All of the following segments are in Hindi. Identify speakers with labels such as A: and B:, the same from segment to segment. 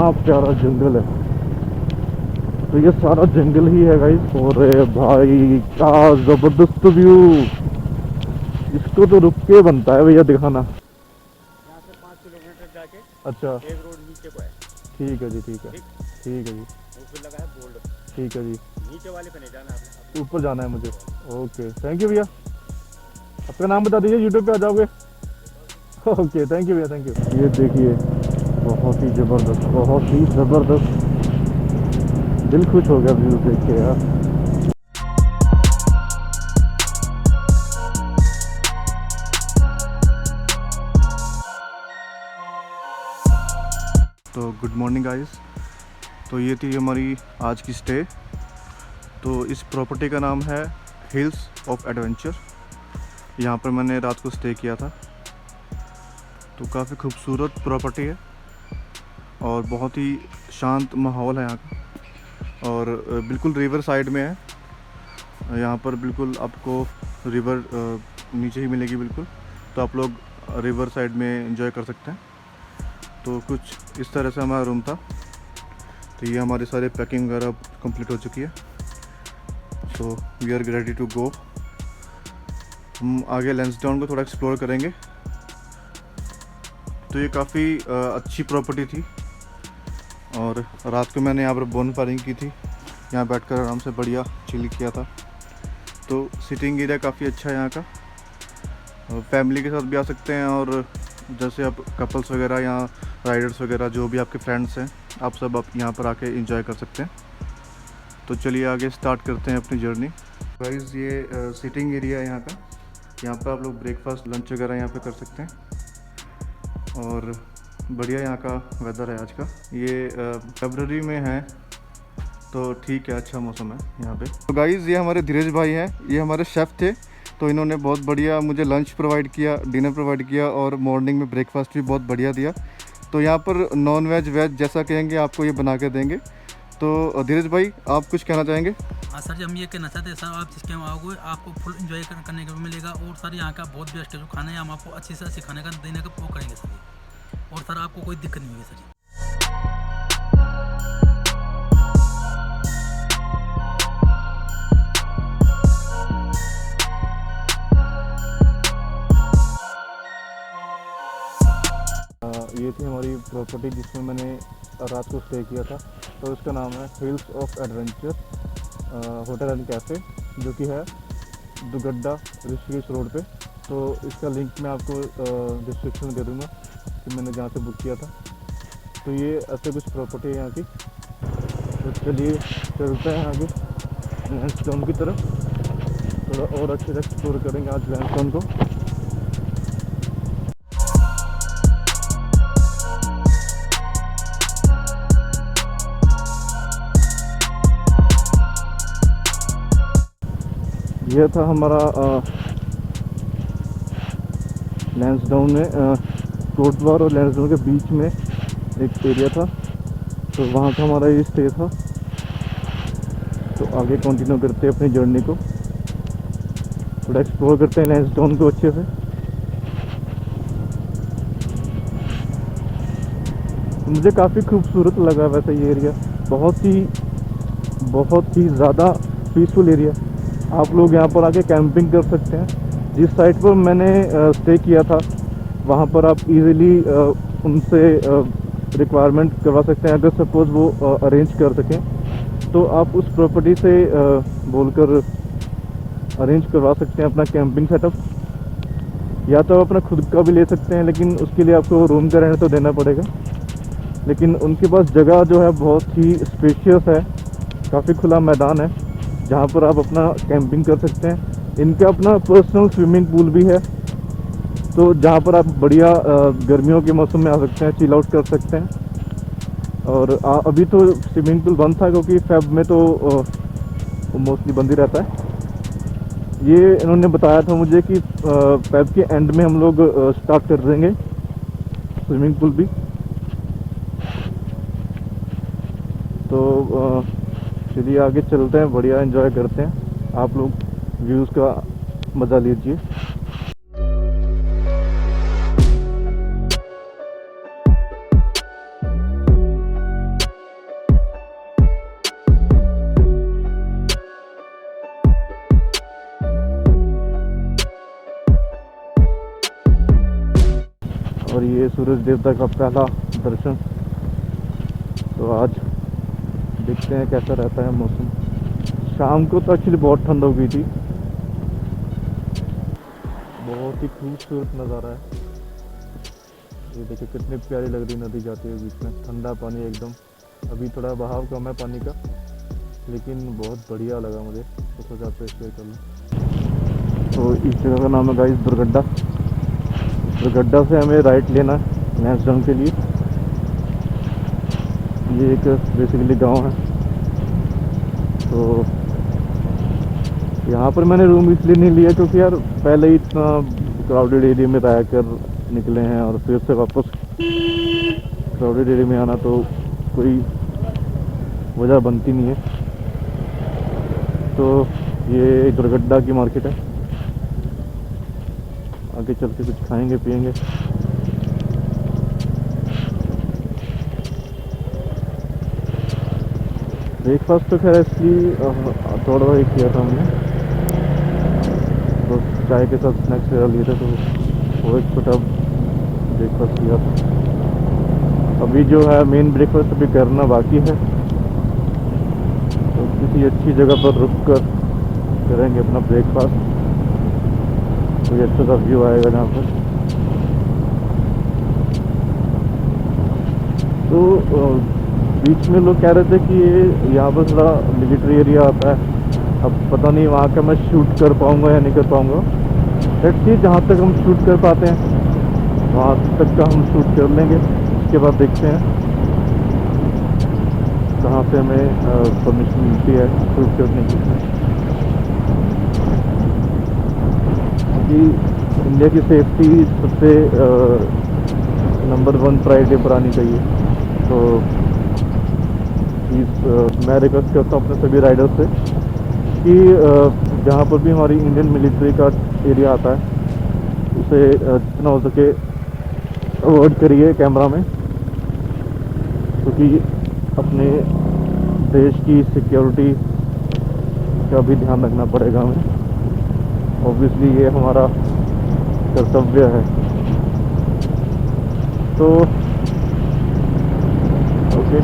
A: कितना प्यारा जंगल है। तो ये सारा जंगल ही है गाइस। और भाई क्या जबरदस्त व्यू, इसको तो रुक के बनता है भैया दिखाना।
B: यहाँ से 5 किलोमीटर जाके
A: अच्छा
B: एक रोड नीचे को है।
A: ठीक है जी, ठीक है,
B: ठीक,
A: ठीक है जी,
B: उस पर लगा है बोल्ड।
A: ठीक है जी।
B: नीचे वाले पे नहीं जाना आपने।
A: ऊपर जाना है मुझे। ओके थैंक यू भैया। आपका नाम बता दीजिए, यूट्यूब पे आ जाओगे। ओके थैंक यू भैया, थैंक यू। ये देखिए बहुत ही ज़बरदस्त, बहुत ही ज़बरदस्त, दिल खुश हो गया व्यू देख के यार। तो गुड मॉर्निंग गाइस। तो ये थी हमारी आज की स्टे। तो इस प्रॉपर्टी का नाम है हिल्स ऑफ एडवेंचर। यहाँ पर मैंने रात को स्टे किया था। तो काफ़ी खूबसूरत प्रॉपर्टी है और बहुत ही शांत माहौल है यहाँ का। और बिल्कुल रिवर साइड में है। यहाँ पर बिल्कुल आपको रिवर नीचे ही मिलेगी बिल्कुल। तो आप लोग रिवर साइड में एंजॉय कर सकते हैं। तो कुछ इस तरह से हमारा रूम था। तो ये हमारी सारी पैकिंग वगैरह कंप्लीट हो चुकी है। So we are ready to go. हम आगे लैंसडाउन को थोड़ा एक्सप्लोर करेंगे। तो ये काफ़ी अच्छी प्रॉपर्टी थी और रात को मैंने यहाँ पर बोन फायरिंग की थी। यहाँ बैठकर आराम से बढ़िया चिल किया था। तो सिटिंग एरिया काफ़ी अच्छा है यहाँ का। फैमिली के साथ भी आ सकते हैं और जैसे आप कपल्स वगैरह या राइडर्स वगैरह जो भी आपके फ्रेंड्स हैं, आप सब आप यहाँ पर आके एंजॉय कर सकते हैं। तो चलिए आगे स्टार्ट करते हैं अपनी जर्नी। गाइस ये सिटिंग एरिया है यहाँ का। यहाँ पर आप लोग ब्रेकफास्ट लंच वगैरह यहाँ पे कर सकते हैं। और बढ़िया यहाँ का वेदर है आज का। ये फरवरी में है तो ठीक है, अच्छा मौसम है यहाँ पे। तो गाइस ये हमारे धीरज भाई हैं, ये हमारे शेफ़ थे। तो इन्होंने बहुत बढ़िया मुझे लंच प्रोवाइड किया, डिनर प्रोवाइड किया और मॉर्निंग में ब्रेकफास्ट भी बहुत बढ़िया दिया। तो यहाँ पर नॉन वेज वेज जैसा कहेंगे आपको ये बना के देंगे। तो धीरज भाई आप कुछ कहना चाहेंगे?
C: हाँ सर जी, हम ये कहना चाहते हैं सर, आप जिसके यहाँ आओगे आपको फुल एंजॉय करने का भी मिलेगा। और सर यहाँ का बहुत बेस्ट है जो खाना है, हम आपको अच्छे से अच्छे खाने का देने का वो करेंगे सर जी। और सर आपको कोई दिक्कत नहीं होगी सर जी।
A: ये थी हमारी प्रॉपर्टी जिसमें मैंने रात को स्टे किया था। तो इसका नाम है hills of adventure hotel and cafe, जो कि है दुगड्डा ऋषिकेश रोड पे। तो इसका लिंक मैं आपको डिस्क्रिप्शन में दे दूँगा कि मैंने जहाँ से बुक किया था। तो ये ऐसे कुछ प्रॉपर्टी है यहाँ की। तो चलिए चलते हैं आगे लैंसडाउन की तरफ, थोड़ा और अच्छे से एक्सप्लोर करेंगे आज लैंसडाउन को। यह था हमारा लैंसडाउन में कोटद्वार और लैंसडाउन के बीच में एक एरिया था। तो वहाँ का हमारा ये स्टे था। तो आगे कंटिन्यू करते हैं अपनी जर्नी को, थोड़ा एक्सप्लोर करते हैं लैंसडाउन को अच्छे से। मुझे काफ़ी खूबसूरत लगा वैसे ये एरिया, बहुत ही ज़्यादा पीसफुल एरिया। आप लोग यहाँ पर आके कैंपिंग कर सकते हैं। जिस साइट पर मैंने स्टे किया था वहाँ पर आप इजीली उनसे रिक्वायरमेंट करवा सकते हैं, अगर सपोज़ वो अरेंज कर सकें तो आप उस प्रॉपर्टी से बोलकर अरेंज करवा सकते हैं अपना कैंपिंग सेटअप। या तो आप अपना खुद का भी ले सकते हैं, लेकिन उसके लिए आपको रूम का रेंट तो देना पड़ेगा। लेकिन उनके पास जगह जो है बहुत ही स्पेशियस है, काफ़ी खुला मैदान है जहाँ पर आप अपना कैंपिंग कर सकते हैं। इनका अपना पर्सनल स्विमिंग पूल भी है, तो जहाँ पर आप बढ़िया गर्मियों के मौसम में आ सकते हैं, चिल आउट कर सकते हैं। और अभी तो स्विमिंग पूल बंद था क्योंकि फेब में तो मोस्टली बंद ही रहता है। ये इन्होंने बताया था मुझे कि फेब के एंड में हम लोग स्टार्ट कर देंगे स्विमिंग पूल भी। तो चलिए आगे चलते हैं, बढ़िया एंजॉय करते हैं। आप लोग व्यूज़ का मज़ा लीजिए। और ये सूरज देवता का पहला दर्शन। तो आज देखते हैं कैसा रहता है मौसम। शाम को तो एक्चुअली बहुत ठंड हो गई थी। बहुत ही खूबसूरत नज़ारा है। ये देखिए कितनी प्यारी लग रही नदी जाती है बीच में, ठंडा पानी एकदम। अभी थोड़ा बहाव कम है पानी का, लेकिन बहुत बढ़िया लगा मुझे, तो सोचा आपसे शेयर कर लूँ। तो इस जगह का नाम है गाइस दुर्गड्डा। दुर्गड्डा से हमें राइट लेना है लैंसडाउन के लिए। ये एक बेसिकली गांव है। तो यहाँ पर मैंने रूम इसलिए नहीं लिया क्योंकि यार पहले ही इतना क्राउडेड एरिया में रह कर निकले हैं और फिर से वापस क्राउडेड एरिया में आना तो कोई वजह बनती नहीं है। तो ये दुर्गड्डा की मार्केट है। आगे चल के कुछ खाएंगे पिएंगे। ब्रेकफास्ट तो खैर इसलिए थोड़ा ही किया था हमने, तो चाय के साथ स्नैक्स वगैरह लिए थे, तो वो एक छोटा ब्रेकफास्ट किया था। अभी जो है मेन ब्रेकफास्ट अभी करना बाकी है, तो किसी अच्छी जगह पर रुक कर करेंगे अपना ब्रेकफास्ट। कोई अच्छा सा व्यू आएगा जहाँ पर। तो बीच में लोग कह रहे थे कि ये यहाँ पर थोड़ा मिलिट्री एरिया आता है। अब पता नहीं वहाँ का मैं शूट कर पाऊँगा या नहीं कर पाऊँगा। लेट्स सी, जहाँ तक हम शूट कर पाते हैं वहाँ तक का हम शूट कर लेंगे। उसके बाद देखते हैं कहाँ से हमें परमिशन मिलती है शूट करने की। क्योंकि इंडिया की सेफ्टी सबसे नंबर 1 प्रायोरिटी पर आनी चाहिए। तो मैं रिक्वेस्ट करता हूँ अपने सभी राइडर्स से कि जहाँ पर भी हमारी इंडियन मिलिट्री का एरिया आता है उसे जितना हो सके अवॉइड करिए कैमरा में, क्योंकि अपने देश की सिक्योरिटी का भी ध्यान रखना पड़ेगा हमें। ऑब्वियसली ये हमारा कर्तव्य है। तो ओके,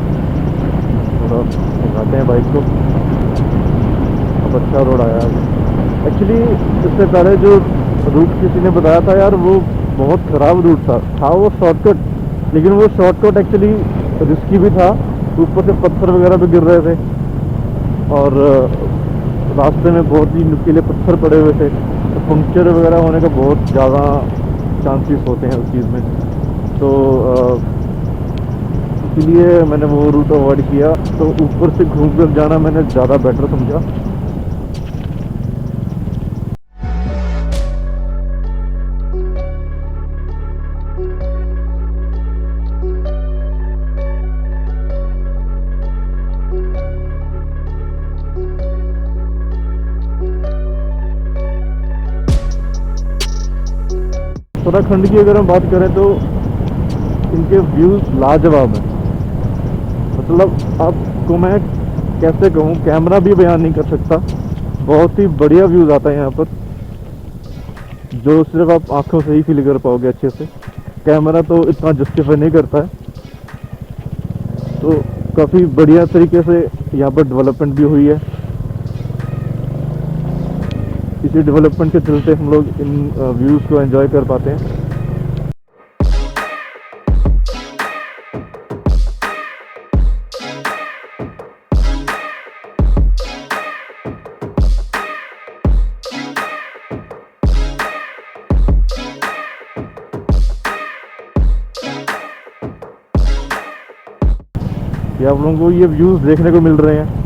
A: थोड़ा दिखाते हैं बाइक को। अब अच्छा रोड आया है। एक्चुअली इससे पहले जो रूट किसी ने बताया था यार, वो बहुत ख़राब रूट था वो शॉर्टकट, लेकिन वो शॉर्टकट एक्चुअली रिस्की भी था। ऊपर से पत्थर वगैरह भी गिर रहे थे और रास्ते में बहुत ही नुकीले पत्थर पड़े हुए थे, तो पंक्चर वगैरह होने का बहुत ज़्यादा चांसेस होते हैं उस चीज़ में। तो इसलिए मैंने वो रूट अवॉइड किया। तो ऊपर से घूम कर जाना मैंने ज़्यादा बेटर समझा। उत्तराखंड की अगर हम बात करें तो इनके व्यूज़ लाजवाब हैं। मतलब आपको मैं कैसे कहूँ, कैमरा भी बयान नहीं कर सकता। बहुत ही बढ़िया व्यूज़ आता है यहाँ पर, जो सिर्फ आप आंखों से ही फील कर पाओगे अच्छे से। कैमरा तो इतना जस्टिफाई नहीं करता है। तो काफ़ी बढ़िया तरीके से यहाँ पर डेवलपमेंट भी हुई है। इसी डेवलपमेंट के चलते हम लोग इन व्यूज़ को एंजॉय कर पाते हैं। ये आप लोगों को ये व्यूज़ देखने को मिल रहे हैं।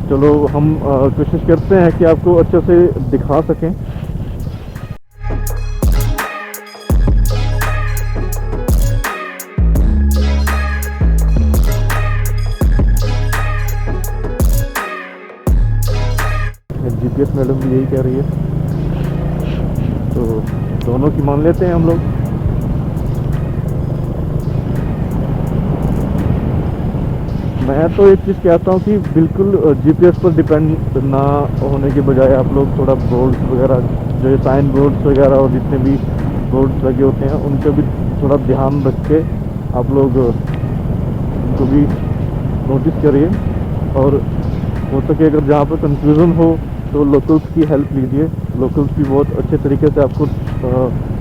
A: चलो हम कोशिश करते हैं कि आपको अच्छे से दिखा सकें। जीपीएस मैडम भी यही कह रही है, तो दोनों की मान लेते हैं हम लोग। मैं तो एक चीज़ कहता हूँ कि बिल्कुल जीपीएस पर डिपेंड ना होने के बजाय आप लोग थोड़ा बोर्ड्स वगैरह, जो ये साइन बोर्ड्स वगैरह और जितने भी बोर्ड लगे होते हैं उनका भी थोड़ा ध्यान रख के आप लोग उनको भी नोटिस करिए, और हो सके अगर जहाँ पर कंफ्यूजन हो तो लोकल्स की हेल्प लीजिए। लोकल्स भी बहुत अच्छे तरीके से आपको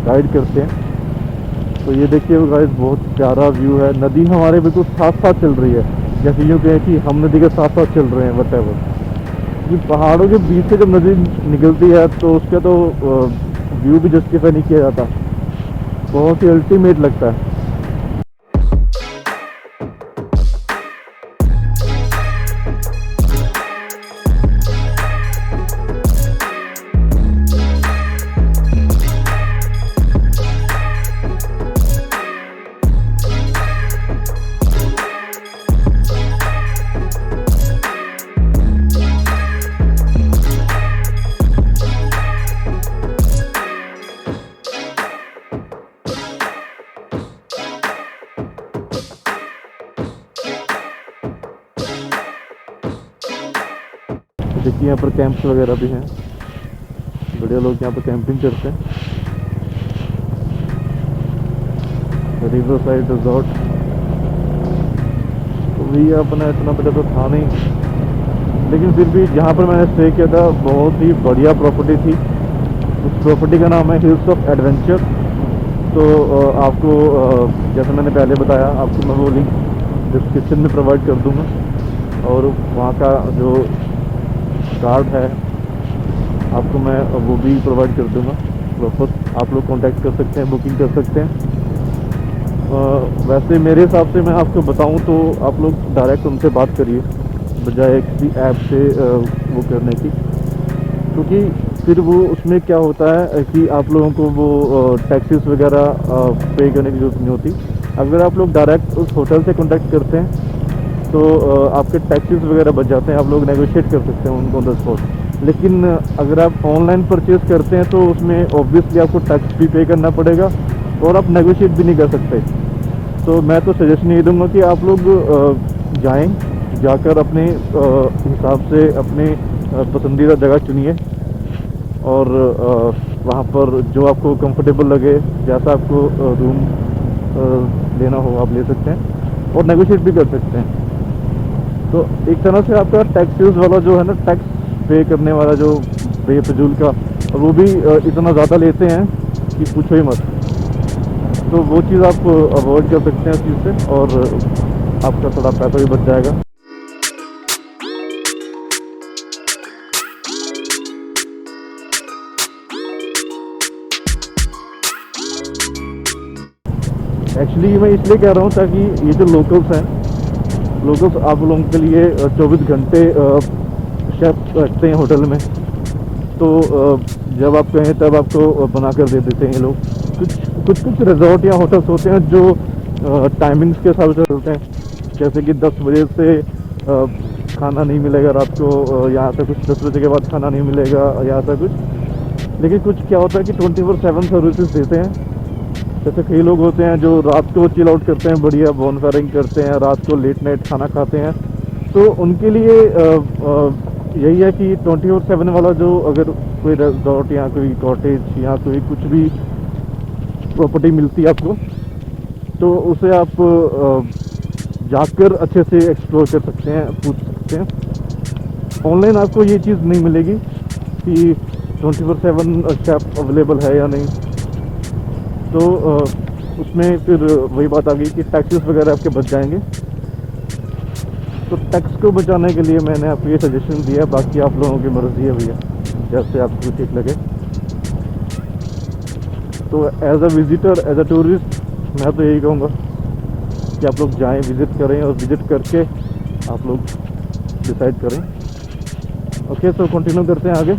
A: गाइड करते हैं। तो ये देखिए गाइस, बहुत प्यारा व्यू है। नदी हमारे बिल्कुल साथ साथ चल रही है, जैसे यूँ कहें कि हम नदी के साथ साथ चल रहे हैं वटेवर। ये पहाड़ों के बीच से जब नदी निकलती है तो उसका तो व्यू भी जस्टिफाई नहीं किया जाता, बहुत ही अल्टीमेट लगता है। देखिए यहाँ पर कैंप्स वगैरह भी हैं, बढ़िया लोग यहाँ पर कैंपिंग करते हैं। रिवर साइड रिजॉर्ट तो भैया अपना इतना बड़ा तो था नहीं, लेकिन फिर भी जहाँ पर मैंने स्टे किया था बहुत ही बढ़िया प्रॉपर्टी थी। उस प्रॉपर्टी का नाम है हिल्स ऑफ एडवेंचर। तो आपको जैसे मैंने पहले बताया, आपको मैं वो लिंक डिस्क्रिप्शन में प्रोवाइड कर दूँगा, और वहाँ का जो कार्ड है आपको मैं वो भी प्रोवाइड कर दूँगा। प्रॉपर आप लोग कांटेक्ट कर सकते हैं, बुकिंग कर सकते हैं। वैसे मेरे हिसाब से मैं आपको बताऊं तो आप लोग डायरेक्ट उनसे बात करिए बजाय किसी ऐप से वो करने की, क्योंकि फिर वो उसमें क्या होता है कि आप लोगों को वो टैक्सीज वगैरह पे करने की जरूरत नहीं होती। अगर आप लोग डायरेक्ट उस होटल से कांटेक्ट करते हैं तो आपके टैक्सीज वगैरह बच जाते हैं, आप लोग नेगोशिएट कर सकते हैं उनको ऑन द स्पॉट। लेकिन अगर आप ऑनलाइन परचेज़ करते हैं तो उसमें ऑब्वियसली आपको टैक्स भी पे करना पड़ेगा और आप नेगोशिएट भी नहीं कर सकते। तो मैं तो सजेशन ये दूंगा कि आप लोग जाएं, जाकर अपने हिसाब से अपने पसंदीदा जगह चुनिए, और वहाँ पर जो आपको कंफर्टेबल लगे, जैसा आपको रूम लेना हो आप ले सकते हैं और नेगोशिएट भी कर सकते हैं। तो एक तरह से आपका टैक्सीज वाला जो है ना, टैक्स पे करने वाला जो बेफजूल का, वो भी इतना ज़्यादा लेते हैं कि पूछो ही मत। तो वो चीज़ आप अवॉइड कर सकते हैं उस चीज़ से, और आपका थोड़ा पैसा भी बच जाएगा। एक्चुअली मैं इसलिए कह रहा हूँ ताकि ये जो लोकल्स हैं, लोकल्स आप लोगों के लिए 24 घंटे शेफ रखते हैं होटल में। तो जब आप कहें तब आपको बना कर दे देते हैं ये लोग। कुछ रिजॉर्ट या होटल्स होते हैं जो टाइमिंग्स के हिसाब से चलते हैं, जैसे कि 10 बजे से खाना नहीं मिलेगा रात को, या ऐसा कुछ 10 बजे के बाद खाना नहीं मिलेगा या ऐसा कुछ। लेकिन कुछ क्या होता है कि 24/7 सर्विसेज देते हैं। जैसे कई लोग होते हैं जो रात को चिल आउट करते हैं, बढ़िया बॉनफायरिंग करते हैं, रात को लेट नाइट खाना खाते हैं। तो उनके लिए यही है कि 24/7 वाला जो, अगर कोई रिजॉर्ट या कोई कॉटेज या कोई कुछ भी प्रॉपर्टी मिलती है आपको, तो उसे आप जाकर अच्छे से एक्सप्लोर कर सकते हैं, पूछ सकते हैं। ऑनलाइन आपको ये चीज़ नहीं मिलेगी कि 24/7 शेफ अवेलेबल है या नहीं। तो उसमें फिर वही बात आ गई कि टैक्सेस वगैरह आपके बच जाएंगे। तो टैक्स को बचाने के लिए मैंने आपको ये सजेशन दिया, बाकी आप लोगों की मर्ज़ी है भैया, जैसे आपको ठीक लगे। तो as a visitor, as a tourist, मैं तो यही कहूँगा कि आप लोग जाएं, विज़िट करें, और विज़िट करके आप लोग डिसाइड करें। ओके, तो कंटिन्यू करते हैं आगे।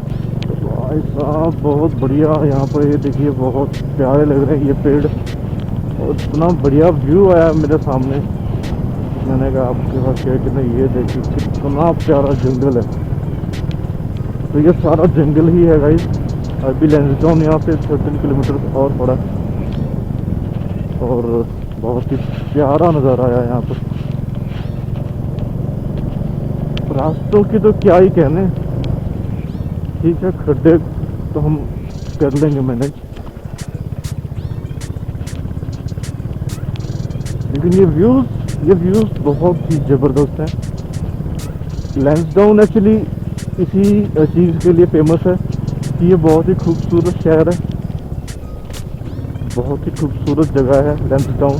A: भाई साहब बहुत बढ़िया, यहाँ पर ये देखिए बहुत प्यारे लग रहे हैं ये पेड़, और इतना बढ़िया व्यू आया मेरे सामने। मैंने कहा आपके पास शेयर करना, ये देखिए कितना प्यारा जंगल है। तो ये सारा जंगल ही है गाइस। अभी लैंसडाउन यहाँ से 13 किलोमीटर और पड़ा, और बहुत ही प्यारा नज़ारा आया यहाँ पर। रास्तों की तो क्या ही कहने, ठीक है, खड्डे तो हम कर लेंगे मैनेज, लेकिन ये व्यूज़ बहुत ही ज़बरदस्त हैं। लैंसडाउन एक्चुअली इसी चीज़ के लिए फेमस है कि ये बहुत ही खूबसूरत शहर है, बहुत ही खूबसूरत जगह है लैंसडाउन।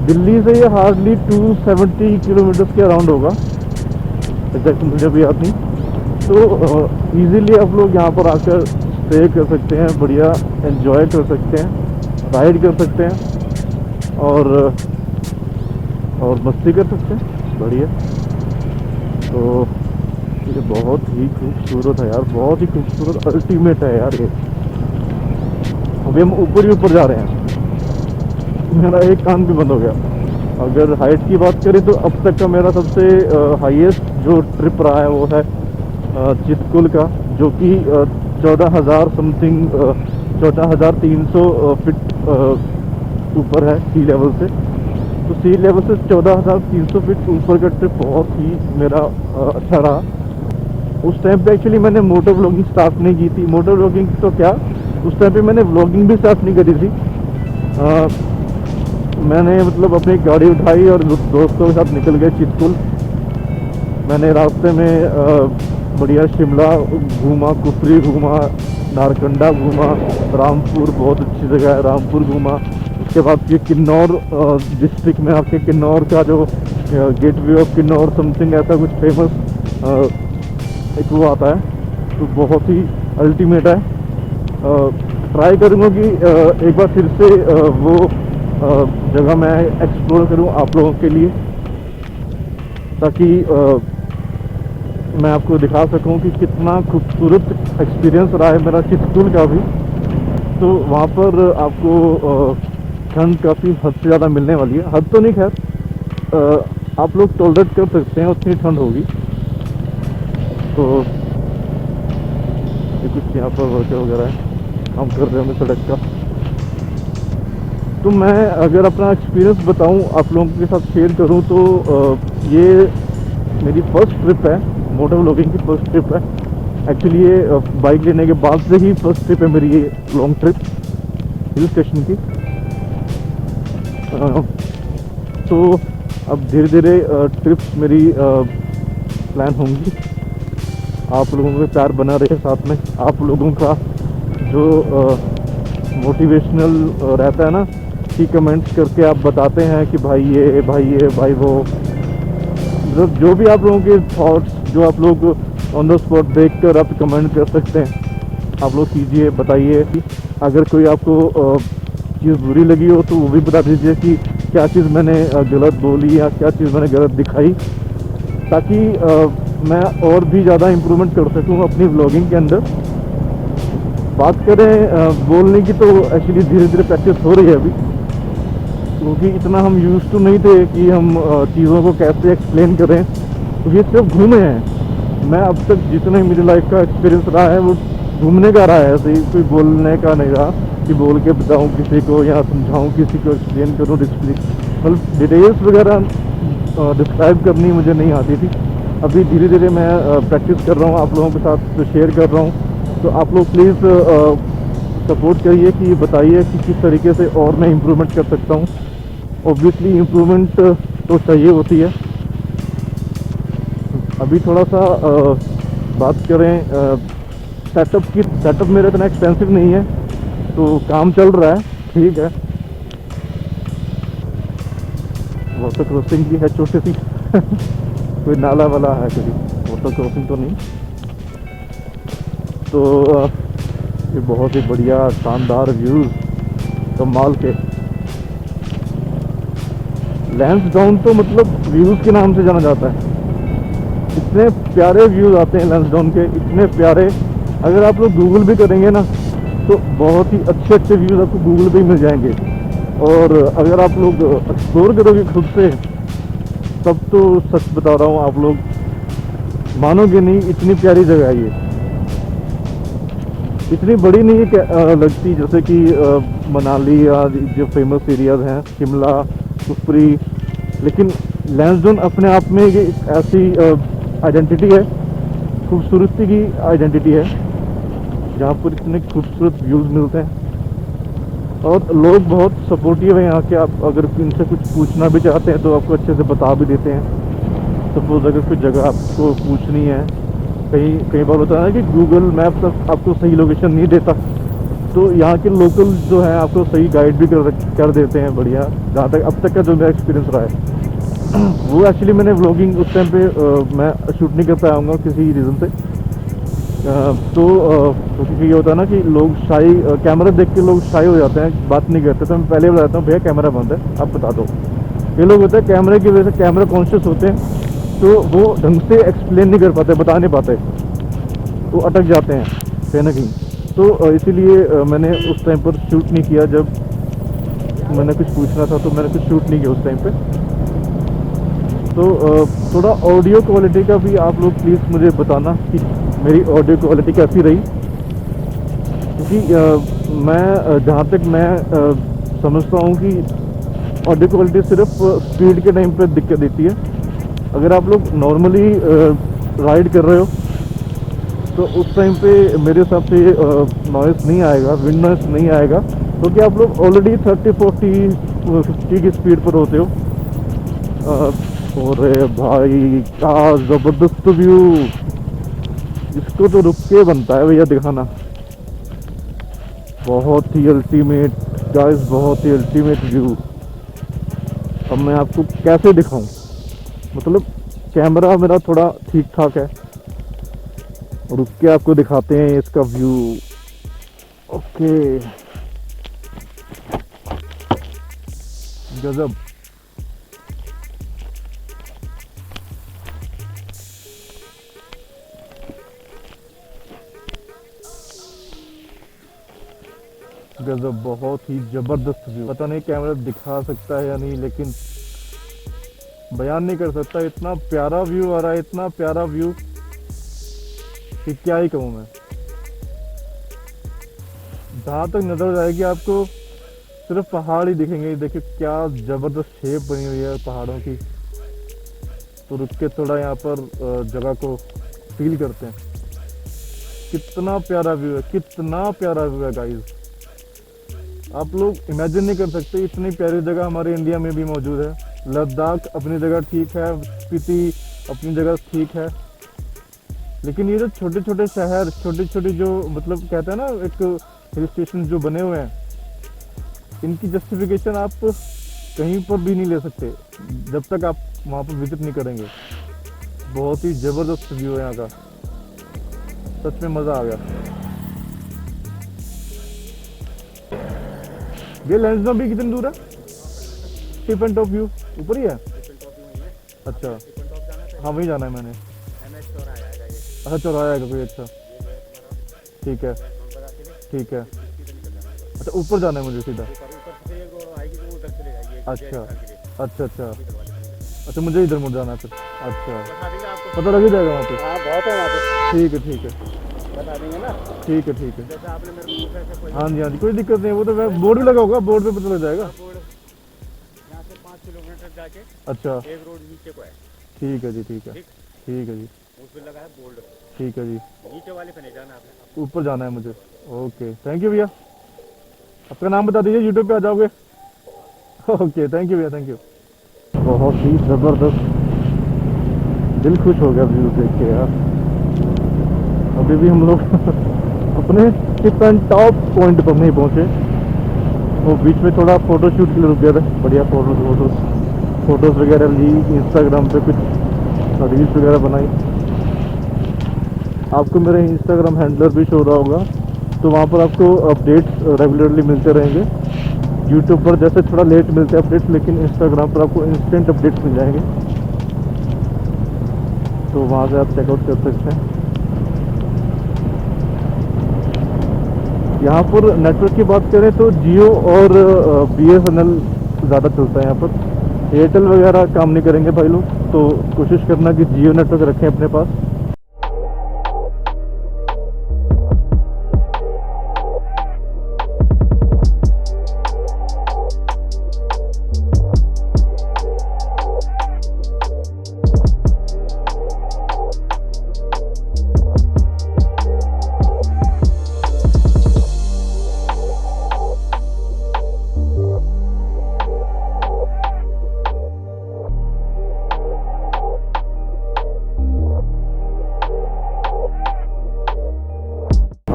A: दिल्ली से ये हार्डली 270 किलोमीटर के अराउंड होगा, एग्जैक्ट मुझे भी याद नहीं। तो इजीली आप लोग यहाँ पर आकर स्टे कर सकते हैं, बढ़िया एंजॉय कर सकते हैं, राइड कर सकते हैं और मस्ती कर सकते हैं, बढ़िया। तो ये बहुत ही खूबसूरत है यार, बहुत ही खूबसूरत, अल्टीमेट है यार ये। अभी हम ऊपर ही ऊपर जा रहे हैं, मेरा एक कान भी बंद हो गया। अगर हाइट की बात करें तो अब तक का मेरा सबसे हाईएस्ट जो ट्रिप रहा है वो है चितकुल का, जो कि 14,000 समथिंग 14,300 फीट ऊपर है सी लेवल से। तो सी लेवल से 14,300 फीट ऊपर का ट्रिप बहुत ही मेरा अच्छा रहा। उस टाइम पे एक्चुअली मैंने मोटर व्लॉगिंग स्टार्ट नहीं की थी। मोटर व्लॉगिंग तो क्या, उस टाइम पे मैंने व्लॉगिंग भी स्टार्ट नहीं करी थी। मैंने मतलब अपनी गाड़ी उठाई और दोस्तों के साथ निकल गए चितकुल। मैंने रास्ते में बढ़िया शिमला घूमा, कुफरी घूमा, नारकंडा घूमा, रामपुर बहुत अच्छी जगह है, रामपुर घूमा। उसके बाद ये किन्नौर डिस्ट्रिक्ट में आपके किन्नौर का जो गेटवे ऑफ किन्नौर समथिंग ऐसा कुछ फेमस एक वो आता है, तो बहुत ही अल्टीमेट है। ट्राई करूँगा कि एक बार फिर से वो जगह मैं एक्सप्लोर करूँ आप लोगों के लिए, ताकि मैं आपको दिखा सकूं कि कितना खूबसूरत एक्सपीरियंस रहा है मेरा चितकुल का भी। तो वहाँ पर आपको ठंड काफ़ी हद से ज़्यादा मिलने वाली है। हद तो नहीं, खैर आप लोग टॉलरेट कर सकते हैं, उतनी ठंड होगी। तो ये कुछ यहाँ पर वर्कर वगैरह है, काम कर रहे हैं सड़क का। तो मैं अगर अपना एक्सपीरियंस बताऊं, आप लोगों के साथ शेयर करूं, तो ये मेरी फर्स्ट ट्रिप है, मोटर व्लॉगिंग की फर्स्ट ट्रिप है। एक्चुअली ये बाइक लेने के बाद से ही फर्स्ट ट्रिप है मेरी, ये लॉन्ग ट्रिप हिल स्टेशन की। तो अब धीरे धीरे ट्रिप्स मेरी प्लान होंगी। आप लोगों का प्यार बना रहे साथ में, आप लोगों का जो मोटिवेशनल रहता है ना, कि कमेंट्स करके आप बताते हैं कि भाई ये भाई वो, मतलब जो भी आप लोगों के थॉट्स जो आप लोग ऑन द स्पॉट देख कर आप कमेंट कर सकते हैं, आप लोग कीजिए, बताइए कि अगर कोई आपको चीज़ बुरी लगी हो तो वो भी बता दीजिए कि क्या चीज़ मैंने गलत बोली या क्या चीज़ मैंने गलत दिखाई, ताकि मैं और भी ज़्यादा इम्प्रूवमेंट कर सकूँ अपनी व्लॉगिंग के अंदर। बात करें बोलने की, तो एक्चुअली धीरे धीरे प्रैक्टिस हो रही है अभी, क्योंकि इतना हम यूज़ टू नहीं थे कि हम चीज़ों को कैसे एक्सप्लेन करें। तो ये सिर्फ घूमे हैं। मैं अब तक जितना ही मेरी लाइफ का एक्सपीरियंस रहा है वो घूमने का रहा है, ऐसे ही कोई बोलने का नहीं रहा कि बोल के बताऊं किसी को या समझाऊं किसी को, एक्सप्लेन करूं, मतलब डिटेल्स वगैरह डिस्क्राइब करनी मुझे नहीं आती थी। अभी धीरे धीरे मैं प्रैक्टिस कर रहा हूँ, आप लोगों के साथ शेयर कर रहा हूँ। तो आप लोग प्लीज़ सपोर्ट करिए, कि बताइए कि किस तरीके से और मैं इम्प्रूवमेंट कर सकता हूँ। ऑब्वियसली इम्प्रूवमेंट तो चाहिए होती है। अभी थोड़ा सा बात करें सेटअप की। सेटअप मेरा इतना एक्सपेंसिव नहीं है, तो काम चल रहा है, ठीक है। वाटर क्रॉसिंग भी है छोटी सी कोई नाला वाला है, कोई वाटर क्रॉसिंग तो नहीं। तो ये बहुत ही बढ़िया शानदार व्यूज़ कमाल के। लैंसडाउन तो मतलब व्यूज़ के नाम से जाना जाता है। इतने प्यारे व्यूज़ आते हैं लैंसडाउन के, इतने प्यारे। अगर आप लोग गूगल भी करेंगे ना, तो बहुत ही अच्छे अच्छे व्यूज़ आपको गूगल पे ही मिल जाएंगे। और अगर आप लोग एक्सप्लोर करोगे खुद से, तब तो सच बता रहा हूँ, आप लोग मानोगे नहीं, इतनी प्यारी जगह है ये। इतनी बड़ी नहीं है लगती, जैसे कि मनाली या जो फेमस एरियाज हैं, शिमला, कुफरी। लेकिन लैंसडाउन अपने आप में ये एक ऐसी आइडेंटिटी है, खूबसूरती की आइडेंटिटी है, जहाँ पर इतने खूबसूरत व्यूज़ मिलते हैं। और लोग बहुत सपोर्टिव हैं यहाँ के। आप अगर इनसे कुछ पूछना भी चाहते हैं तो आपको अच्छे से बता भी देते हैं। सपोज अगर कोई जगह आपको पूछनी है, कई बार होता है ना कि गूगल मैप्स आपको सही लोकेशन नहीं देता, तो यहाँ के लोकल जो है आपको सही गाइड भी कर देते हैं बढ़िया। जहाँ तक अब तक का जो मेरा एक्सपीरियंस रहा है वो एक्चुअली मैंने व्लॉगिंग उस टाइम पे मैं शूट नहीं कर पाया हूँ किसी रीज़न से। तो क्योंकि ये होता है ना कि लोग शाई, कैमरा देख के लोग शाई हो जाते हैं, बात नहीं करते। तो मैं पहले बताता हूँ भैया कैमरा बंद है, आप बता दो। ये लोग होते हैं कैमरे की वजह से कैमरा कॉन्शियस होते हैं, तो वो ढंग से एक्सप्लेन नहीं कर पाते, बता नहीं पाते, वो अटक जाते हैं कहीं ना कहीं। तो इसीलिए मैंने उस टाइम पर शूट नहीं किया। जब मैंने कुछ पूछना था तो मैंने कुछ शूट नहीं किया उस टाइम पे। तो थोड़ा ऑडियो क्वालिटी का भी आप लोग प्लीज़ मुझे बताना कि मेरी ऑडियो क्वालिटी कैसी रही, क्योंकि मैं जहाँ तक मैं समझता हूँ कि ऑडियो क्वालिटी सिर्फ स्पीड के टाइम पे दिक्कत देती है। अगर आप लोग नॉर्मली राइड कर रहे हो तो उस टाइम पे मेरे हिसाब से नॉइस नहीं आएगा, विंड नॉइस नहीं आएगा, क्योंकि आप लोग ऑलरेडी 30, 40, 50 की स्पीड पर होते हो। और भाई क्या ज़बरदस्त व्यू, इसको तो रुक के बनता है भैया दिखाना। बहुत ही अल्टीमेट गाइस, बहुत ही अल्टीमेट व्यू। अब मैं आपको कैसे दिखाऊं, मतलब कैमरा मेरा थोड़ा ठीक ठाक है, रुक के आपको दिखाते हैं इसका व्यू। ओके, गजब। गजब, बहुत ही जबरदस्त व्यू। पता नहीं कैमरा दिखा सकता है या नहीं, लेकिन बयान नहीं कर सकता, इतना प्यारा व्यू आ रहा है, इतना प्यारा व्यू कि क्या ही कहूँ मैं। जहाँ तक नजर जाएगी आपको सिर्फ पहाड़ ही दिखेंगे। देखिए क्या जबरदस्त शेप बनी हुई है पहाड़ों की। तो रुक के थोड़ा यहाँ पर जगह को फील करते हैं। कितना प्यारा व्यू है, कितना प्यारा व्यू है गाइस। आप लोग इमेजिन नहीं कर सकते इतनी प्यारी जगह हमारे इंडिया में भी मौजूद है। लद्दाख अपनी जगह ठीक है, स्पीति अपनी जगह ठीक है, लेकिन ये जो छोटे छोटे शहर, छोटी छोटी जो मतलब कहते हैं ना एक हिल स्टेशन जो बने हुए हैं, इनकी जस्टिफिकेशन आप कहीं पर भी नहीं ले सकते जब तक आप वहाँ पर विजिट नहीं करेंगे। बहुत ही ज़बरदस्त व्यू है यहाँ का, सच में मज़ा आ गया। ये लेंस में भी कितनी दूर है? टिप एंड टॉप व्यू ऊपर ही है। अच्छा, हाँ वहीं जाना है मैंने। अच्छा चौराहा आएगा कोई, अच्छा ठीक है, ठीक है। अच्छा ऊपर जाना है मुझे सीधा। अच्छा अच्छा अच्छा अच्छा, मुझे इधर मुड़ जाना है फिर। अच्छा, पता लग ही जाएगा वहाँ पे।
B: बहुत है वहाँ पे।
A: ठीक है ठीक है,
B: बता देंगे ना।
A: ठीक है ठीक है।
B: जैसे आपने मेरे को पूछा ऐसे कोई
A: हाँ जी हाँ जी, कोई दिक्कत नहीं है। वो तो बोर्ड भी लगा होगा, बोर्ड पे पता लग जाएगा।
B: बोर्ड यहाँ से 5 किलोमीटर जाके
A: अच्छा
B: एक रोड नीचे को है।
A: ठीक है जी, ठीक है
B: ठीक।
A: ठीक है जी,
B: उस पे लगा है बोल्ड,
A: ठीक है जी।
B: नीचे वाले पे नहीं जाना आपने।
A: ऊपर जाना है मुझे। ओके, थैंक यू भैया। आपका नाम बता दीजिए, यूट्यूब पे आ जाओगे। ओके, थैंक यू भैया, थैंक यू। बहुत ही ज़बरदस्त, दिल खुश हो गया व्यू देख के यार। अभी भी हम लोग अपने टिप एंड टॉप पॉइंट पर नहीं पहुँचे, वो बीच में थोड़ा फ़ोटो शूट के लिए रुक गया था। बढ़िया फ़ोटोज़ वगैरह ली, इंस्टाग्राम पे कुछ रील्स वगैरह बनाई। आपको मेरा इंस्टाग्राम हैंडलर भी शो रहा होगा, तो वहाँ पर आपको अपडेट्स रेगुलरली मिलते रहेंगे। यूट्यूब पर जैसे थोड़ा लेट मिलते हैं अपडेट्स, लेकिन इंस्टाग्राम पर आपको इंस्टेंट अपडेट्स मिल जाएंगे, तो वहाँ से आप चेकआउट कर सकते हैं। यहाँ पर नेटवर्क की बात करें तो जियो और BSNL ज़्यादा चलता है यहाँ पर। एयरटेल वगैरह काम नहीं करेंगे भाई लोग, तो कोशिश करना कि जियो नेटवर्क रखें अपने पास।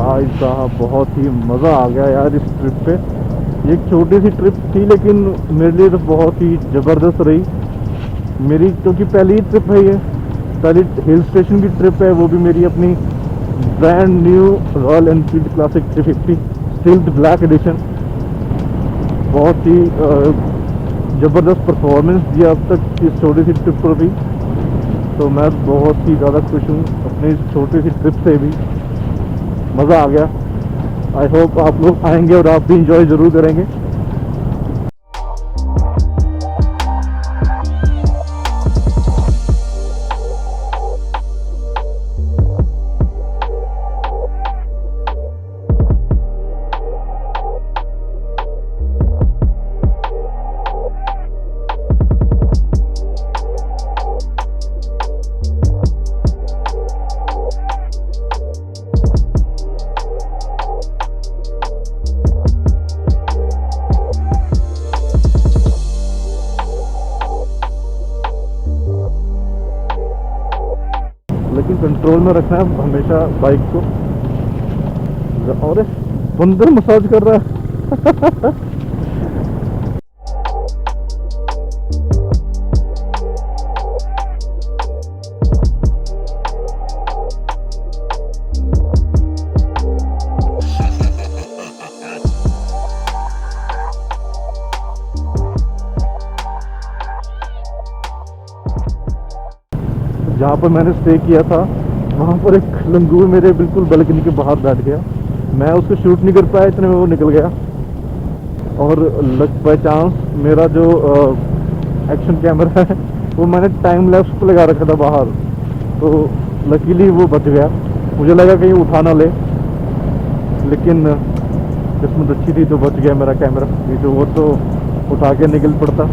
A: भाई साहब बहुत ही मज़ा आ गया यार इस ट्रिप पे। ये एक छोटी सी ट्रिप थी लेकिन मेरे लिए तो बहुत ही ज़बरदस्त रही मेरी, क्योंकि पहली ही ट्रिप है ये, पहली हिल स्टेशन की ट्रिप है, वो भी मेरी अपनी brand new royal Enfield classic 350 stealth black edition. बहुत ही ज़बरदस्त परफॉर्मेंस दिया अब तक इस छोटी सी ट्रिप पर भी, तो मैं बहुत ही ज़्यादा खुश हूँ अपनी इस छोटी सी ट्रिप से भी। मज़ा आ गया। आई होप आप लोग आएंगे और आप भी इंजॉय ज़रूर करेंगे। लेकिन कंट्रोल में रखना है हमेशा बाइक को। और बंदर मसाज कर रहा है। जहाँ पर मैंने स्टे किया था वहाँ पर एक लंगूर मेरे बिल्कुल बालकनी के बाहर बैठ गया। मैं उसको शूट नहीं कर पाया, इतने में वो निकल गया। और लक बाय चांस मेरा जो एक्शन कैमरा है वो मैंने टाइम लैप्स पे लगा रखा था बाहर, तो लकीली वो बच गया। मुझे लगा कहीं उठा ना ले, लेकिन किस्मत अच्छी थी तो बच गया मेरा कैमरा, नहीं तो वो तो उठा के निकल पड़ता।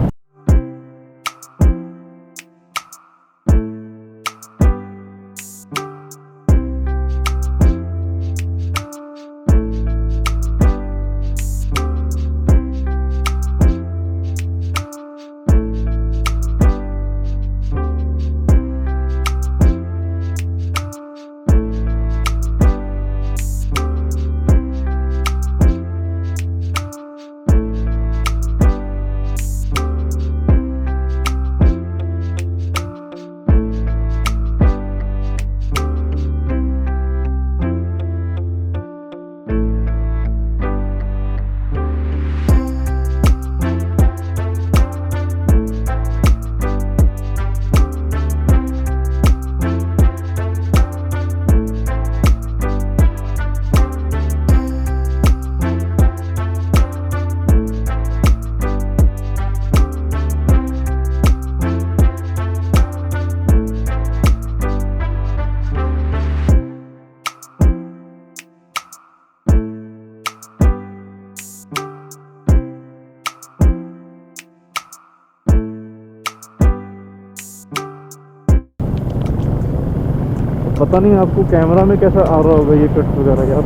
A: पता नहीं आपको कैमरा में कैसा आ रहा होगा ये कट वगैरह यार,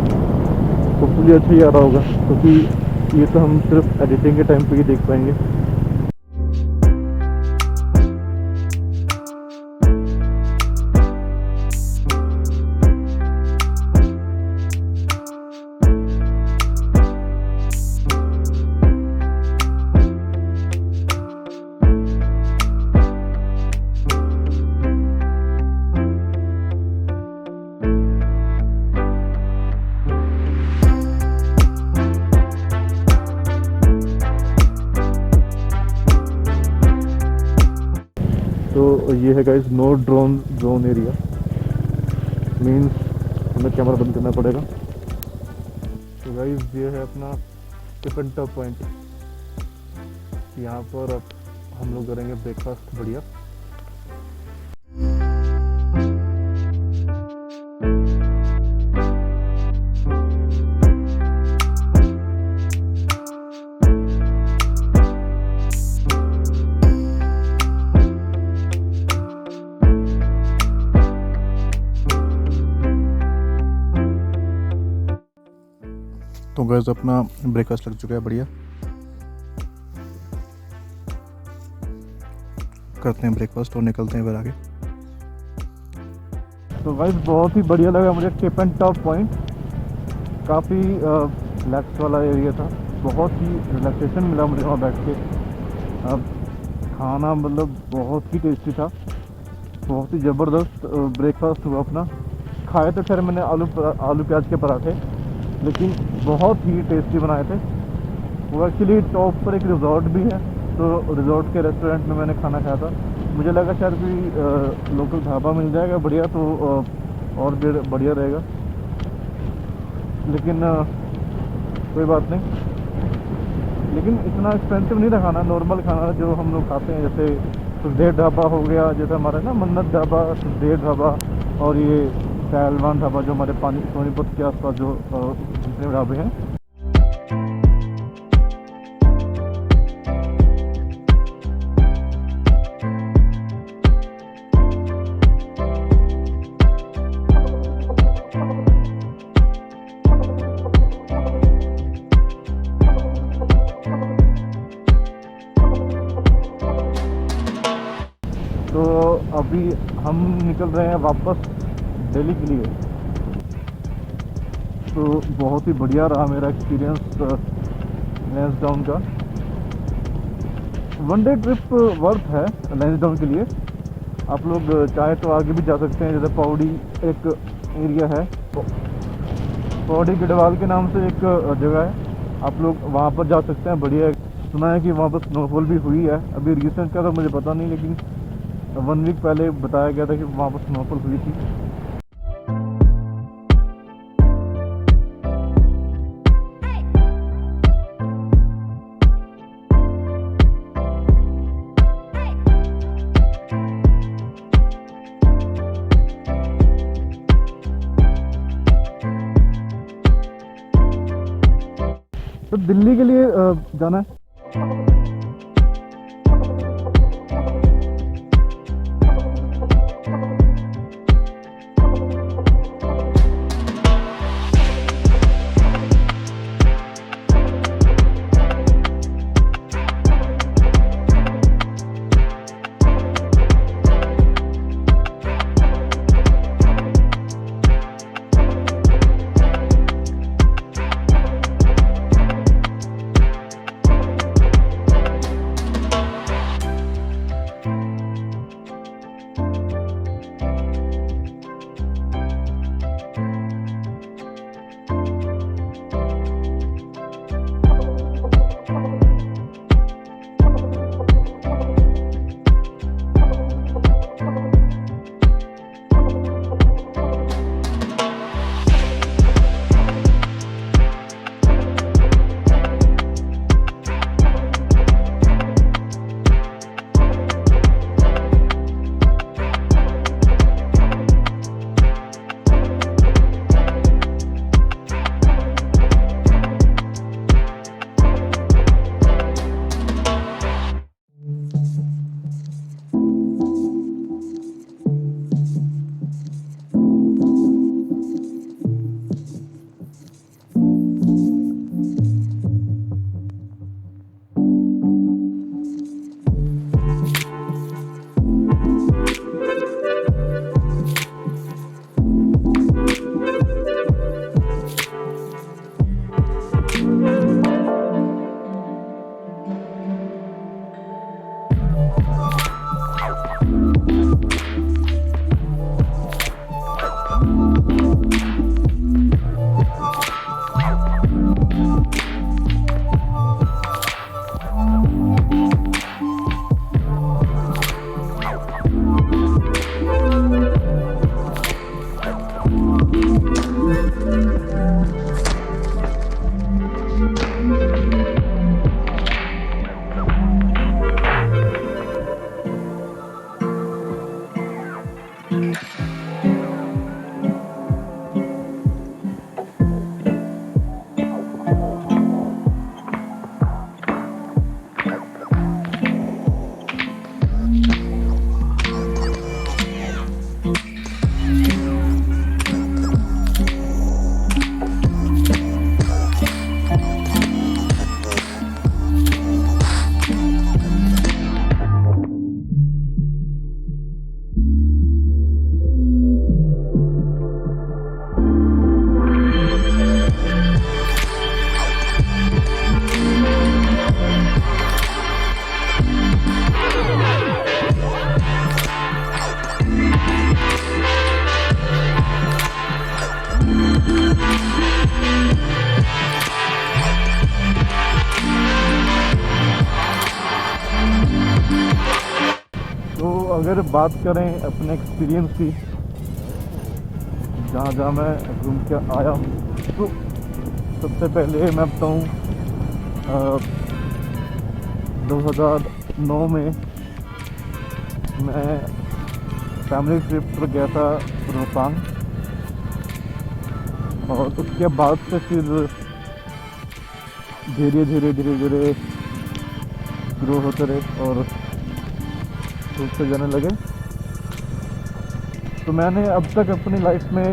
A: होपफुली अच्छा ही आ रहा होगा, क्योंकि ये तो हम सिर्फ एडिटिंग के टाइम पे ही देख पाएंगे। तो ये है guys no drone zone area, means हमें कैमरा बंद करना पड़ेगा। तो गाइस ये है अपना टिप एंड टॉप पॉइंट, यहाँ पर अब हम लोग करेंगे ब्रेकफास्ट बढ़िया। तो गैस अपना ब्रेकफास्ट लग चुका है बढ़िया, करते हैं ब्रेकफास्ट और निकलते हैं फिर आगे। तो गाइस बहुत ही बढ़िया लगा मुझे टिप एंड टॉप पॉइंट। काफ़ी रिलैक्स वाला एरिया था, बहुत ही रिलैक्सेशन मिला मुझे वहाँ बैठ के। अब खाना मतलब बहुत ही टेस्टी था, बहुत ही ज़बरदस्त ब्रेकफास्ट हुआ अपना। खाए तो खैर मैंने आलू प्याज के पराठे, लेकिन बहुत ही टेस्टी बनाए थे। वो एक्चुअली टॉप पर एक रिजॉर्ट भी है, तो रिजॉर्ट के रेस्टोरेंट में मैंने खाना खाया था। मुझे लगा शायद कोई लोकल ढाबा मिल जाएगा बढ़िया, तो और भी बढ़िया रहेगा, लेकिन कोई बात नहीं। लेकिन इतना एक्सपेंसिव नहीं था खाना, नॉर्मल खाना जो हम लोग खाते हैं, जैसे सुखदेव ढाबा हो गया, जैसे हमारा ना मन्नत ढाबा, सुखदेव ढाबा, और ये पहलवान ढाबा जो हमारे सोनीपत के आसपास जो जितने ढाबे हैं। तो अभी हम निकल रहे हैं वापस दिल्ली के लिए। तो बहुत ही बढ़िया रहा मेरा एक्सपीरियंस लैंसडाउन का। वन डे ट्रिप वर्थ है लैंसडाउन के लिए। आप लोग चाहे तो आगे भी जा सकते हैं, जैसे पौड़ी एक एरिया है, पौड़ी गढ़वाल के नाम से एक जगह है, आप लोग वहाँ पर जा सकते हैं। बढ़िया, सुना है कि वहाँ पर स्नोफॉल भी हुई है। अभी रिसेंट का तो मुझे पता नहीं, लेकिन 1 वीक पहले बताया गया था कि वहाँ पर स्नोफॉल हुई थी। तो दिल्ली के लिए जाना है। अगर बात करें अपने एक्सपीरियंस की, जहाँ जहाँ मैं घूम के आया हूँ, तो सबसे पहले मैं बताऊँ 2009 में मैं फैमिली ट्रिप पर गया था रोहतांग, और उसके बाद से फिर धीरे धीरे ग्रो होते रहे और खुद से जाने लगे। तो मैंने अब तक अपनी लाइफ में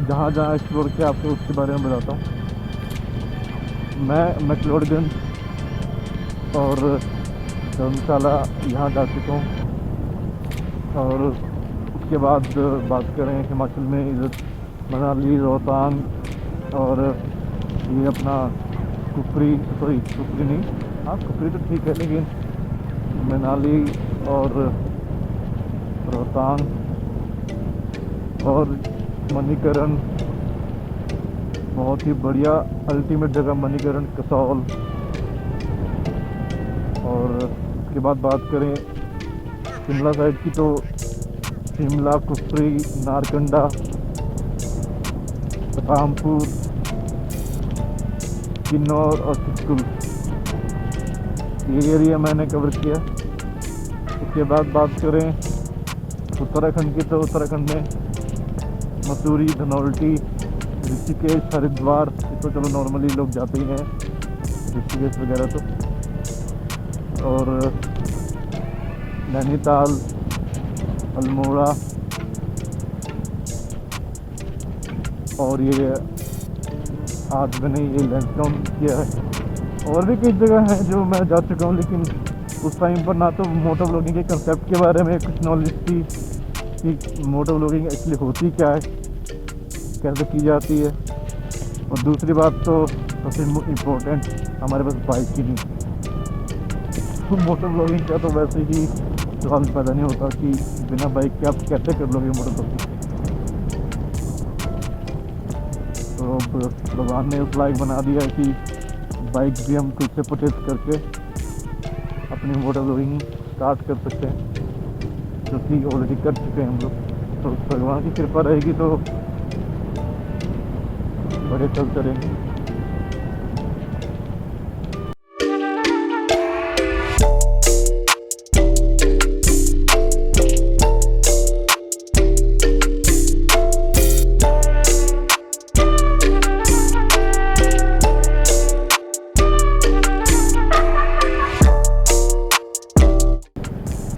A: जहाँ जहाँ एक्सप्लोर किया, आपको उसके बारे में बताता हूँ। मैं मैक्लोडगंज और धर्मशाला यहाँ जा चुका हूँ, और उसके बाद बात करें हिमाचल में इधर मनाली, रोहतांग और ये अपना कुफरी नहीं, हाँ कुफरी तो ठीक है, लेकिन मनाली और रोहतांग और मणिकरण, बहुत ही बढ़िया अल्टीमेट जगह मणिकरण, कसौल। और उसके बाद बात करें शिमला साइड की, तो शिमला, कुफरी, नारकंडा, रामपुर, किन्नौर और सिक्कुल, ये एरिया मैंने कवर किया। उसके बाद बात करें उत्तराखंड की, तो उत्तराखंड में मसूरी, धनौल्टी, ऋषिकेश, हरिद्वार, ये तो चलो नॉर्मली लोग जाते ही हैं, ऋषिकेश वगैरह तो, और नैनीताल, अल्मोड़ा, और ये आज मैंने ये लैंसडाउन किया है। और भी कई जगह हैं जो मैं जा चुका हूँ, लेकिन उस टाइम पर ना तो मोटो व्लॉगिंग के कंसेप्ट के बारे में कुछ नॉलेज थी कि मोटो व्लॉगिंग एक्चुअली होती क्या है, कैसे की जाती है, और दूसरी बात तो सबसे इम्पोर्टेंट, हमारे पास बाइक ही नहीं। तो मोटो व्लॉगिंग का तो वैसे ही सवाल पैदा नहीं होता कि बिना बाइक के आप कैसे कर लोगे मोटो व्लॉगिंग। तो अब भगवान ने उस लायक बना दिया कि बाइक भी हम खुद से परचेज करके अपनी मोटो व्लॉगिंग स्टार्ट कर सकते हैं, जो कि ऑलरेडी कर चुके हैं हम लोग। तो भगवान की कृपा रहेगी तो बड़े चलते रहेंगे।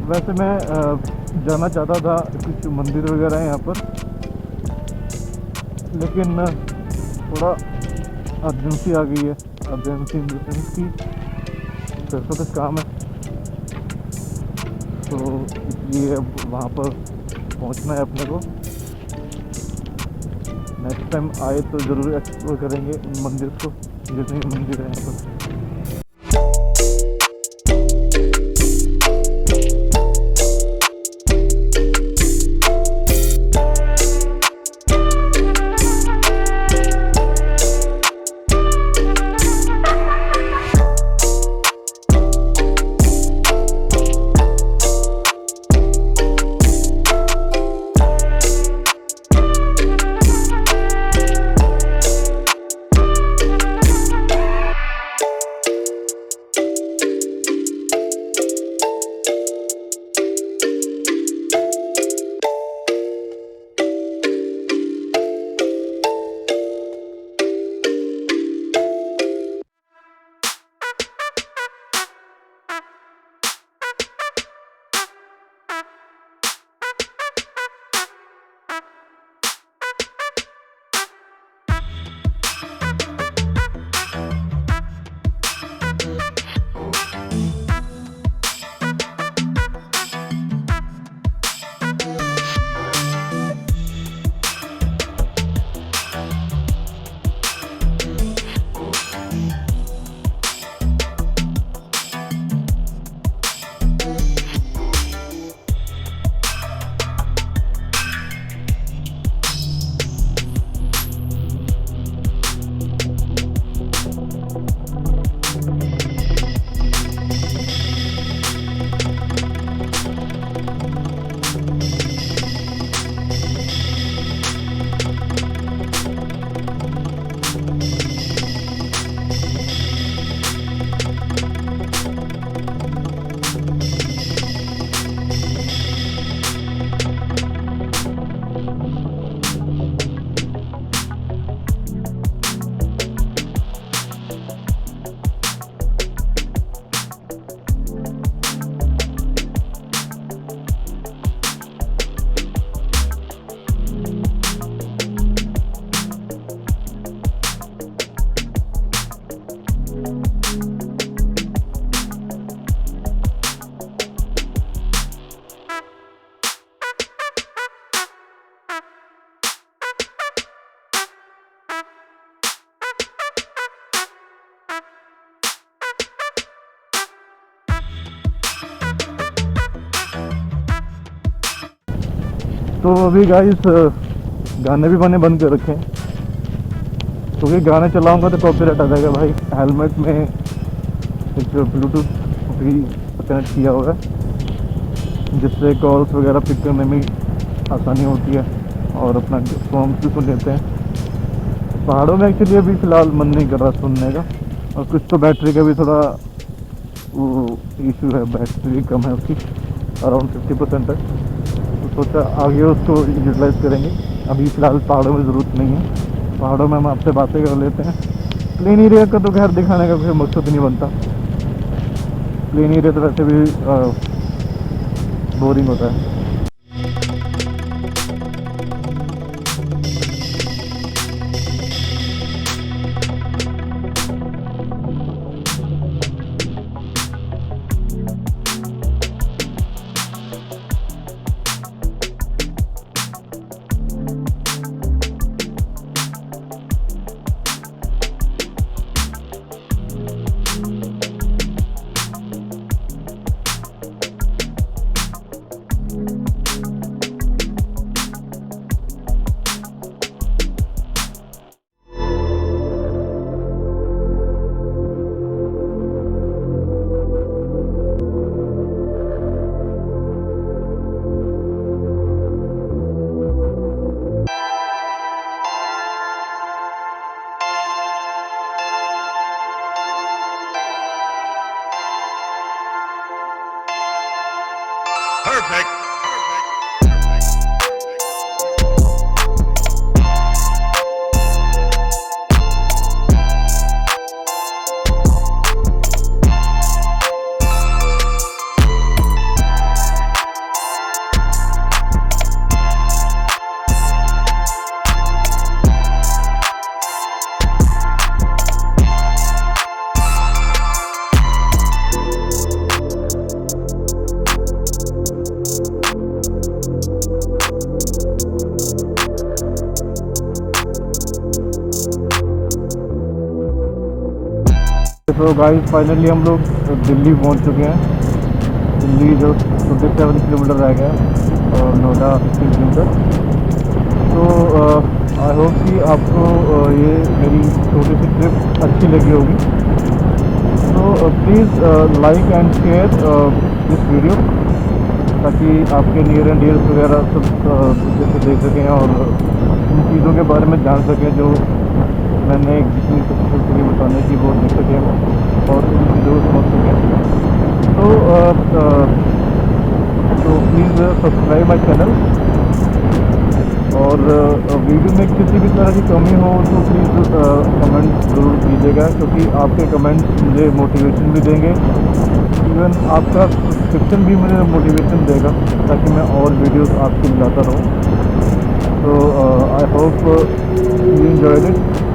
A: वैसे मैं जाना चाहता था कुछ मंदिर वगैरह हैं यहाँ पर, लेकिन थोड़ा अर्जेंसी आ गई है। अर्जेंसी इन द सेंस की पैसों का काम है, तो इसलिए अब वहाँ पर पहुँचना है अपने को। नेक्स्ट टाइम आए तो ज़रूर एक्सप्लोर करेंगे उन मंदिर को, जितने भी मंदिर हैं यहाँ पर। तो अभी गाइस गाने भी मैंने बंद कर रखे हैं, क्योंकि गाने चलाऊंगा तो कॉपीराइट आ जाएगा भाई। हेलमेट में एक ब्लूटूथ भी कनेक्ट किया हुआ है, जिससे कॉल्स वगैरह पिक करने में आसानी होती है और अपना सॉन्ग्स भी सुन लेते हैं। पहाड़ों में एक्चुअली अभी फ़िलहाल मन नहीं कर रहा सुनने का, और कुछ तो बैटरी का भी थोड़ा वो इशू है, बैटरी कम है उसकी, अराउंड 50% है। तो सोचा आगे उसको यूटिलाइज़ करेंगे। अभी फ़िलहाल पहाड़ों में ज़रूरत नहीं है, पहाड़ों में हम आपसे बातें कर लेते हैं। प्लेन एरिया का तो खैर दिखाने का कोई मकसद नहीं बनता, प्लेन एरिया तो वैसे भी बोरिंग होता है।
D: Perfect.
A: तो गाइस फाइनली हम लोग दिल्ली पहुंच चुके हैं। दिल्ली जो 27 किलोमीटर रह गया और नोएडा 15 किलोमीटर। तो आई होप कि आपको ये मेरी छोटी सी ट्रिप अच्छी लगी होगी। तो please like and share this video, ताकि आपके नियर एंड डियर्स वगैरह सब जैसे देख सकें और उन चीज़ों के बारे में जान सकें जो मैंने जितनी कोशिश करी बताने की वो देख सकें और उन चीज़ों को समझ सकें। तो प्लीज़ सब्सक्राइब माई चैनल, और वीडियो में किसी भी तरह की कमी हो तो प्लीज़ कमेंट ज़रूर कीजिएगा, क्योंकि आपके कमेंट्स मुझे मोटिवेशन भी देंगे। इवन आपका सब्सक्रिप्शन भी मुझे मोटिवेशन देगा, ताकि मैं और वीडियोस आपके लाता रहूँ। तो I hope you enjoyed it.